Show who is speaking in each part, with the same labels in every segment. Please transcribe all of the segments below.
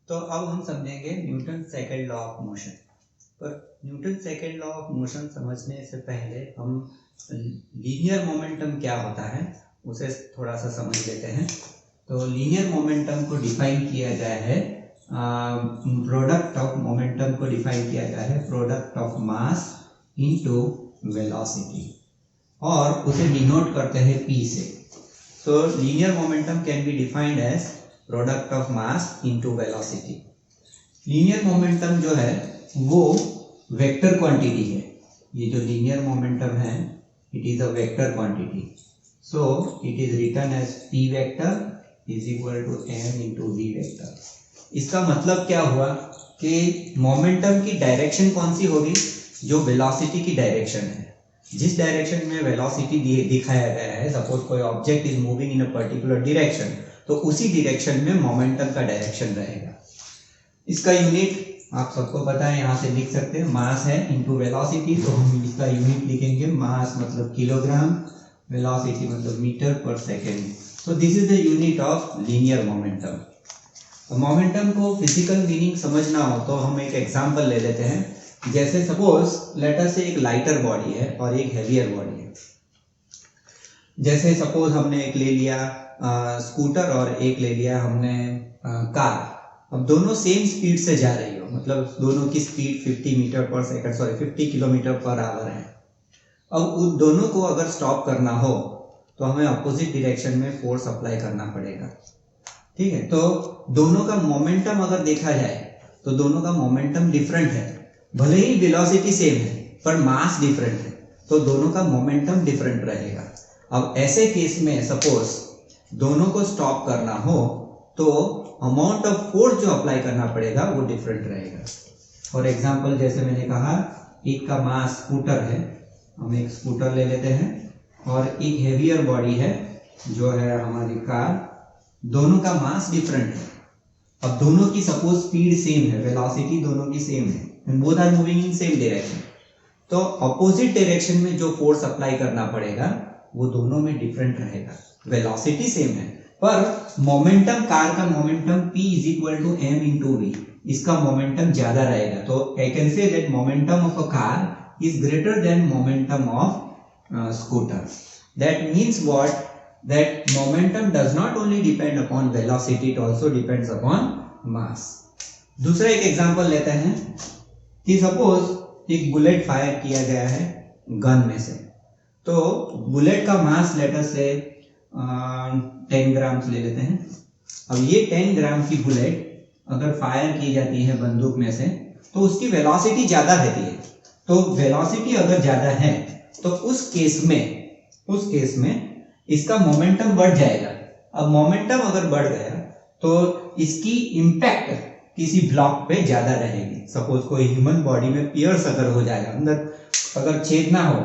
Speaker 1: तो अब हम समझेंगे Newton second law of motion. पर Newton second law of motion समझने से पहले हम लीनियर मोमेंटम क्या होता है उसे थोड़ा सा समझ लेते हैं। तो लीनियर मोमेंटम को डिफाइन किया गया है, प्रोडक्ट ऑफ मोमेंटम को डिफाइन किया गया है product of mass into velocity, और उसे डिनोट करते हैं P से। So linear momentum can be defined as product of mass into velocity. Linear momentum जो है वो वेक्टर क्वांटिटी है। ये जो लीनियर मोमेंटम है it is a vector quantity, so it is written as P vector is equal to m into v vector. इसका मतलब क्या हुआ कि मोमेंटम की डायरेक्शन कौन सी होगी, जो वेलोसिटी की डायरेक्शन है। जिस डायरेक्शन में वेलोसिटी दिखाया गया है, सपोज कोई object is moving in a particular direction, तो उसी डायरेक्शन में मोमेंटम का डायरेक्शन रहेगा। इसका यूनिट आप सबको पता है, यहाँ से लिख सकते हैं, मास है इनटू वेलोसिटी। तो हम इसका यूनिट लिखेंगे, मास मतलब किलोग्राम, वेलोसिटी मतलब metre per second. So this is the unit of linear momentum. Momentum को फिजिकल मीनिंग समझना हो तो हम एक एग्जांपल ले लेते हैं। जैसे सपोज लेट अस से एक लाइटर बॉडी है और एक हेवियर बॉडी है। जैसे सपोज हमने एक ले लिया स्कूटर और एक ले लिया हमने कार। अब दोनों सेम स्पीड से जा रही हो, मतलब दोनों की स्पीड 50 किलोमीटर पर आवर है। अब उन दोनों को अगर स्टॉप करना हो तो हमें अपोजिट डायरेक्शन में फोर्स अप्लाई करना पड़ेगा, ठीक है। तो दोनों का मोमेंटम अगर देखा जाए तो दोनों का मोमेंटम डिफरेंट है। भले ही वेलोसिटी सेम है पर मास डिफरेंट है, तो दोनों का मोमेंटम डिफरेंट रहेगा। अब ऐसे केस में सपोज दोनों को स्टॉप करना हो तो अमाउंट ऑफ फोर्स जो अप्लाई करना पड़ेगा वो डिफरेंट रहेगा। फॉर एग्जांपल जैसे मैंने कहा एक का मास स्कूटर है, हम एक स्कूटर ले लेते हैं, और एक हेवियर बॉडी है जो है हमारी कार। दोनों का मास डिफरेंट है। अब दोनों की सपोज स्पीड सेम है, वेलोसिटी दोनों की सेम है, and both are moving in same direction, तो अपोजिट डायरेक्शन में जो फोर्स अप्लाई करना पड़ेगा वो दोनों में डिफरेंट रहेगा। वेलोसिटी सेम है पर मोमेंटम, कार का momentum P is equal to m into v, इसका मोमेंटम ज्यादा रहेगा। तो I can say that momentum of a car is greater than momentum of scooter. That means what, that momentum does not only depend upon velocity, it also depends upon mass. दूसरा एक example लेते हैं कि suppose एक bullet fire किया गया है gun में से। तो बुलेट का मास लेटर से 10 ग्राम ले लेते हैं। अब ये 10 ग्राम की बुलेट अगर फायर की जाती है बंदूक में से तो उसकी वेलोसिटी ज्यादा रहती है। तो वेलोसिटी अगर ज्यादा है तो उस केस में इसका मोमेंटम बढ़ जाएगा। अब मोमेंटम अगर बढ़ गया तो इसकी इंपैक्ट किसी ब्लॉक पे ज्यादा रहेगी। सपोज कोई ह्यूमन बॉडी में पियर्स अगर हो जाएगा, अंदर अगर छेदना हो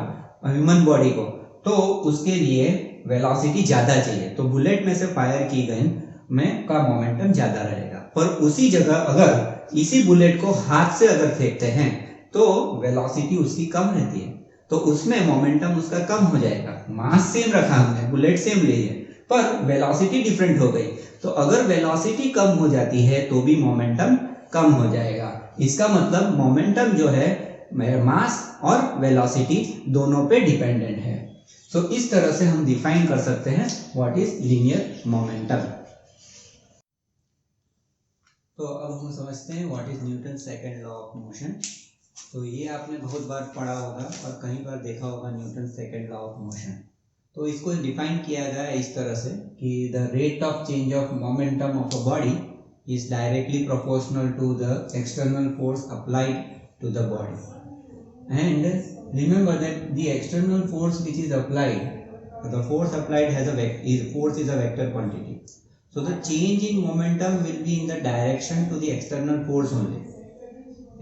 Speaker 1: ह्यूमन बॉडी को, तो उसके लिए वेलोसिटी ज्यादा चाहिए। तो बुलेट में से फायर की गन में का मोमेंटम ज्यादा रहेगा। पर उसी जगह अगर इसी बुलेट को हाथ से अगर फेंकते हैं तो वेलोसिटी उसकी कम रहती है, तो उसमें मोमेंटम उसका कम हो जाएगा। मास सेम रखा हमने, बुलेट सेम ली है, पर वेलोसिटी डिफरेंट हो गई। तो अगर वेलोसिटी कम हो जाती है तो भी मोमेंटम कम हो जाएगा। इसका मतलब मोमेंटम जो है मास और वेलोसिटी दोनों पे डिपेंडेंट है। सो इस तरह से हम डिफाइन कर सकते हैं व्हाट इज लीनियर मोमेंटम। तो अब हम समझते हैं what is Newton second law of motion. तो ये आपने बहुत बार पढ़ा होगा और कहीं बार देखा होगा Newton second law of motion. तो इसको डिफाइन किया गया है इस तरह से कि the rate of change of momentum of a body is directly proportional to the external force applied to the body. And remember that the external force which is applied, the force applied has a force is a vector quantity. So the change in momentum will be in the direction to the external force only,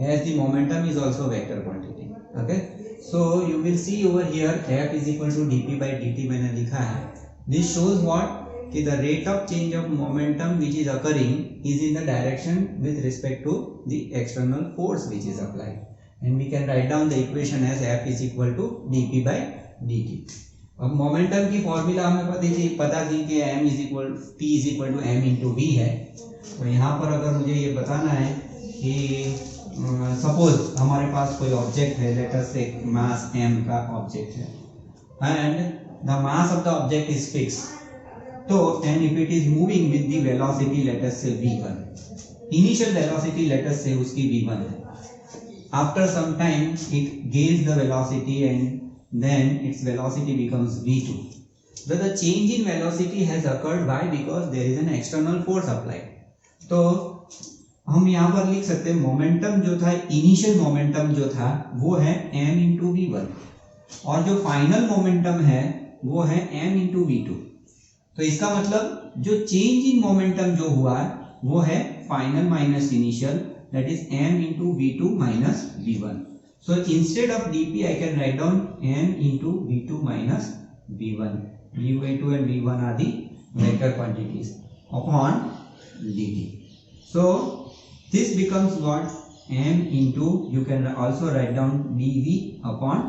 Speaker 1: as the momentum is also vector quantity. Okay, so you will see over here F is equal to dp by dt मैंने लिखा है। This shows what, कि the rate of change of momentum which is occurring is in the direction with respect to the external force which is applied, and we can write down the equation as F is equal to dp by dt. अब momentum की formula हमें पता थी कि m is equal T is equal to m into v है। तो यहाँ पर अगर मुझे ये बताना है कि सपोज हमारे पास कोई ऑब्जेक्ट है, let us say mass m का ऑब्जेक्ट है and the mass of the object is fix, तो and if it is moving with the velocity let us say v1, initial velocity let us से उसकी v1 है, after some time it gains the velocity and then its velocity becomes v2. So the change in velocity has occurred. Why? Because there is an external force applied. तो हम यहाँ पर लिख सकते हैं मोमेंटम जो था, इनिशियल मोमेंटम जो था वो है m इंटू v1 और जो फाइनल मोमेंटम है वो है m इंटू v2। तो इसका मतलब जो चेंज इन मोमेंटम जो हुआ वो है final minus initial, that is m into v2 minus v1. So instead of dp I can write down m into v2 minus v1. v2 and v1 are the vector quantities upon dt. So this becomes what? m into, you can also write down dv upon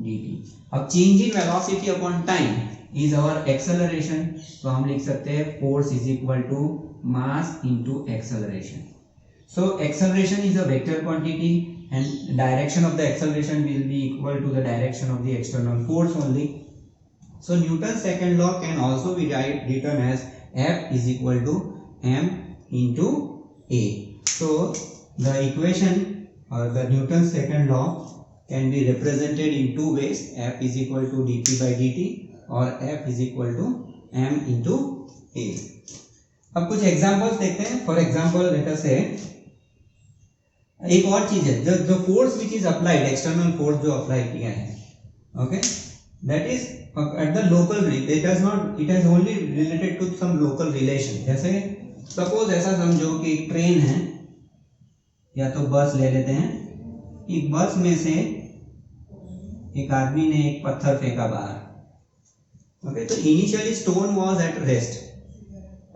Speaker 1: dt. अब change in velocity upon time is our acceleration. तो हम लिख सकते हैं force is equal to mass into acceleration. So acceleration is a vector quantity and direction of the acceleration will be equal to the direction of the external force only. So Newton's second law can also be written as F is equal to m into a. So the equation or the Newton's second law can be represented in two ways, F is equal to dp by dt और F is equal to m into a. अब कुछ examples देखते हैं। For example let us से एक और चीज है, जो force which is applied, external force जो अप्लाई किया है, okay, that is at the local, it has only related to some local relation. जैसे सपोज ऐसा समझो कि एक ट्रेन है या तो बस ले लेते हैं, एक बस में से एक आदमी ने एक पत्थर फेंका बाहर, ओके, तो initially stone was at rest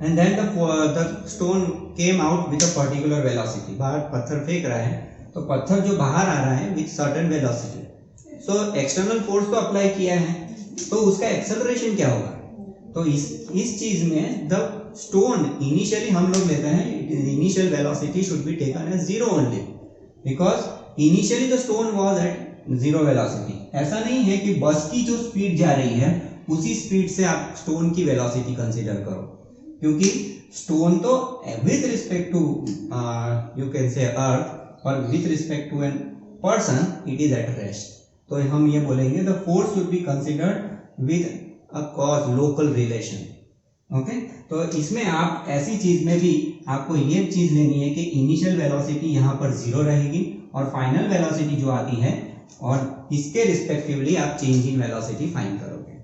Speaker 1: and then the stone came out with a particular velocity. बाहर पत्थर फेंक रहा है तो पत्थर जो बाहर आ रहा है with certain velocity. So external force तो अप्लाई किया है, तो उसका एक्सेलरेशन क्या होगा? तो इस चीज में the stone initially हम लोग लेते हैं initial velocity should be taken as zero only because initially the stone was at zero velocity. ऐसा नहीं है कि बस की जो स्पीड जा रही है उसी स्पीड से आप स्टोन की वेलोसिटी कंसीडर करो, क्योंकि स्टोन तो with respect to you can say earth और with respect to an person it is at rest. तो हम ये बोलेंगे the force should be considered with a cause local relation, okay. तो इसमें आप ऐसी चीज में भी आपको ये चीज लेनी है कि इनिशियल वेलोसिटी यहाँ पर जीरो रहेगी और फाइनल वेलोसिटी जो आती है और इसके रिस्पेक्टिवली आप चेंज इन वेलोसिटी फाइंड करोगे।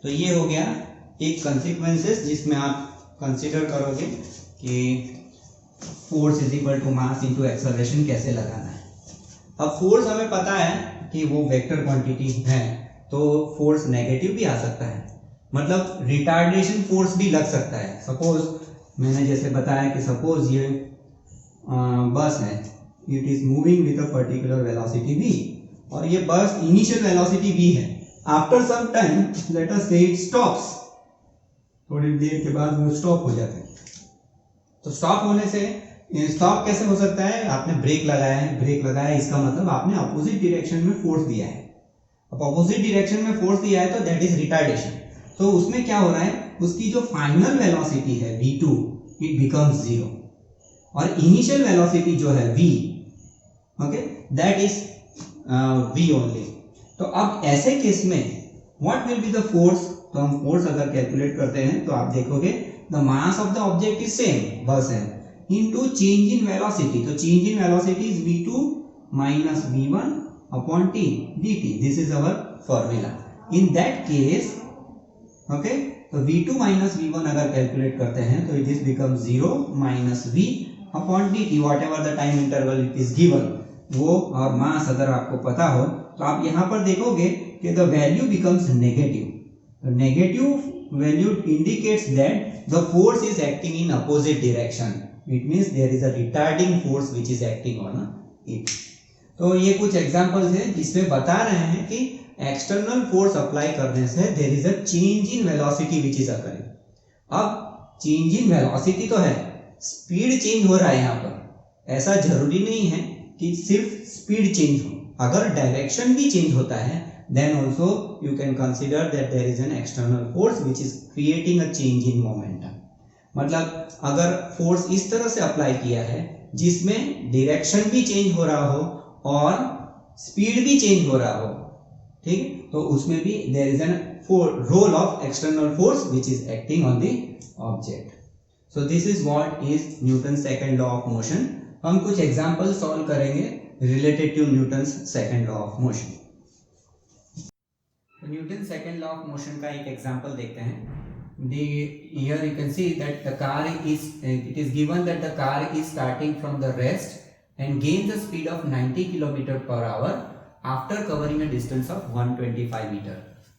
Speaker 1: तो ये हो गया एक कंसिक्वेंसेस जिसमें आप कंसीडर करोगे कि force is equal to mass into acceleration कैसे लगाना है। अब फोर्स हमें पता है कि वो वेक्टर क्वांटिटी है, तो फोर्स नेगेटिव भी आ सकता है, मतलब रिटार्डेशन फोर्स भी लग सकता है। सपोज मैंने जैसे बताया कि सपोज ये बस है, it is moving with a particular velocity v और ये बस इनिशियल वेलोसिटी v है, after some time let us say it stops, थोड़ी देर के बाद वो स्टॉप हो जाते हैं। तो स्टॉप होने से, स्टॉप कैसे हो सकता है? आपने ब्रेक लगाया है, ब्रेक लगाया इसका मतलब आपने अपोजिट डायरेक्शन में फोर्स दिया है। अब अपोजिट डायरेक्शन में फोर्स दिया है तो दैट इज रिटार्डेशन। तो उसमें क्या हो रहा है, उसकी जो फाइनल वेलोसिटी है v2 इट बिकम्स जीरो और इनिशियल वेलोसिटी जो है v, okay, that is v only. तो अब ऐसे केस में what will be the force? तो हम फोर्स अगर कैलकुलेट करते हैं तो आप देखोगे the mass of the object is same, बस है, इनटू चेंज इन वेलोसिटी। तो change in velocity is v2 minus v1 upon t dt. This is our formula. In that case, okay, तो v2 माइनस v1 अगर calculate करते हैं तो it is become 0 minus v upon dt, whatever the time interval it is given, वो और मास अगर आपको पता हो तो आप यहाँ पर देखोगे कि the value becomes negative. Negative value indicates that the force is acting in opposite direction. It means there is a retarding force which is acting on it. तो ये कुछ एग्जांपल्स हैं जिसमें बता रहे हैं कि एक्सटर्नल फोर्स अप्लाई करने से there is a change in velocity which is occurring. अब चेंज इन वेलोसिटी तो है, स्पीड चेंज हो रहा है यहाँ पर। ऐसा जरूरी नहीं है कि सिर्फ स्पीड चेंज हो, अगर डायरेक्शन भी चेंज होता है then also you can consider that there is an external force which is creating a change in momentum। मतलब अगर फोर्स इस तरह से अप्लाई किया है जिसमें डायरेक्शन भी चेंज हो रहा हो और स्पीड भी चेंज हो रहा हो, ठीक, तो उसमें भी there is an role of external force which is acting on the object। so this is what is Newton's second law of motion। हम कुछ एग्जांपल सॉल्व करेंगे related to Newton's second law of motion। Newton second law of motion का एक example देखते हैं। Here you can see that the car is, it is given that the car is starting from the rest and gains a speed of 90 km per hour after covering a distance of 125 meter।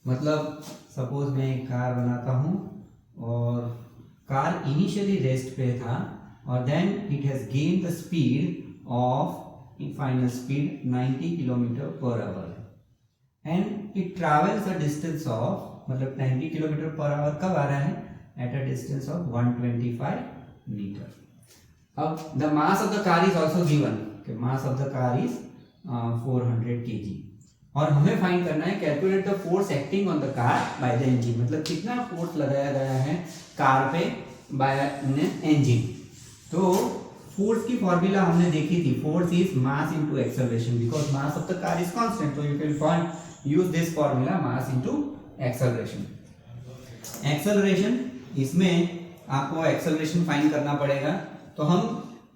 Speaker 1: मतलब suppose मैं एक car बनाता हूँ और car initially rest पे था और then it has gain the speed of final speed 90 km per hour and it travels a distance of, मतलब 90 km per hour कब आ रहा है, at a distance of 125 meter। अब the mass of the car is also given, कि mass of the car is 400 kg और हमें find करना है calculate the force acting on the car by the engine. मतलब कितना फोर्स लगाया गया है कार पे बाय इंजन। तो फोर्स की फॉर्मूला हमने देखी थी, force is mass into acceleration because mass of the car is constant. तो you can find use this formula mass into acceleration. Acceleration, इसमें आपको एक्सेलरेशन फाइंड करना पड़ेगा। तो हम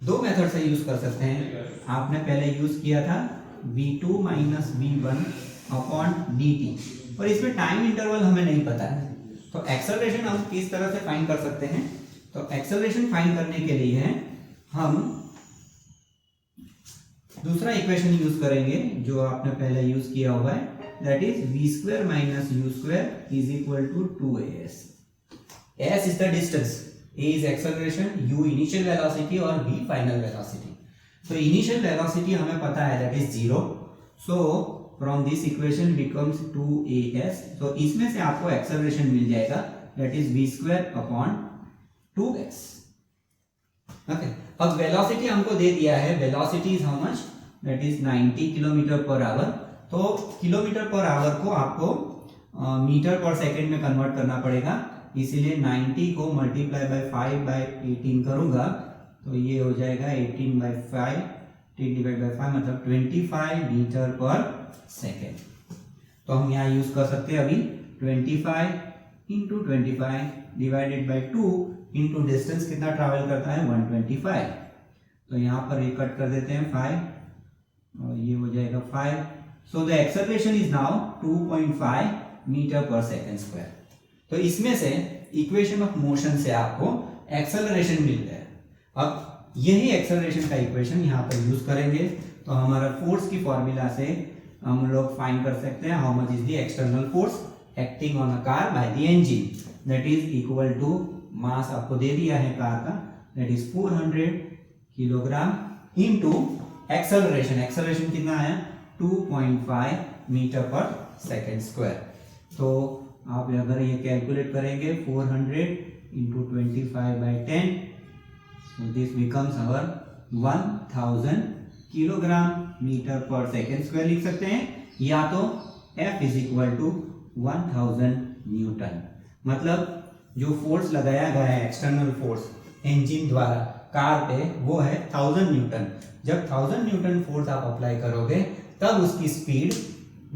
Speaker 1: दो मेथड से यूज कर सकते हैं। आपने पहले यूज किया था v2 minus v1 upon dt और इसमें टाइम इंटरवल हमें नहीं पता है। तो एक्सेलरेशन हम किस तरह से फाइंड कर सकते हैं, तो एक्सेलरेशन फाइंड करने के लिए हम दूसरा इक्वेशन यूज करेंगे जो आपने पहले यूज किया हुआ है, that is v square minus u square is equal to 2as। s is the distance, a is acceleration, u initial velocity और v फाइनल वेलोसिटी। तो इनिशियल वेलोसिटी हमें पता है that is 0, so from this equation becomes 2as। तो इसमें से आपको acceleration मिल जाएगा that is v square upon 2s। Okay, अब वेलोसिटी हमको दे दिया है, velocity is how much, that is 90 kilometre per hour. तो किलोमीटर पर आवर को आपको मीटर पर सेकंड में कन्वर्ट करना पड़ेगा, इसीलिए 90 को मल्टीप्लाई बाय 5 बाय 18 करूंगा तो ये हो जाएगा 18 बाय 5, 10 डिवाइड बाय 5 मतलब 25 मीटर पर सेकेंड। तो हम यहाँ यूज कर सकते हैं अभी 25 into 25 divided by 2 into distance कितना ट्रैवल करता है 125। तो यहाँ पर ये कट कर देते हैं 5 और ये हो जाएगा 5। So the acceleration is now 2.5 metre per second square. तो इसमें से इक्वेशन ऑफ मोशन से आपको एक्सेलरेशन मिल गया। अब यही एक्सेलरेशन का इक्वेशन यहाँ पर यूज करेंगे तो हमारा फोर्स की फॉर्मूला से हम लोग फाइंड कर सकते हैं how much is the external force acting on a car by the engine, that is equal to mass आपको दे दिया है कार का, that is 400 kilogram into acceleration. Acceleration कितना आया 2.5 मीटर पर सेकेंड स्क्वायर। तो आप अगर ये कैलकुलेट करेंगे 400 into 25 by 10, so this becomes our 1000 kilogram metre per second square लिख सकते हैं, या तो F is equal to 1000 newton. मतलब जो फोर्स लगाया गया है एक्सटर्नल फोर्स इंजन द्वारा कार पे वो है 1000 न्यूटन। जब 1000 न्यूटन फोर्स आप अप्लाई करोगे तब उसकी स्पीड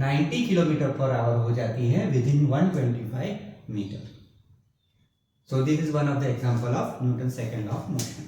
Speaker 1: 90 किलोमीटर पर आवर हो जाती है within 125 metre. So this is one of the example of Newton's second law of motion।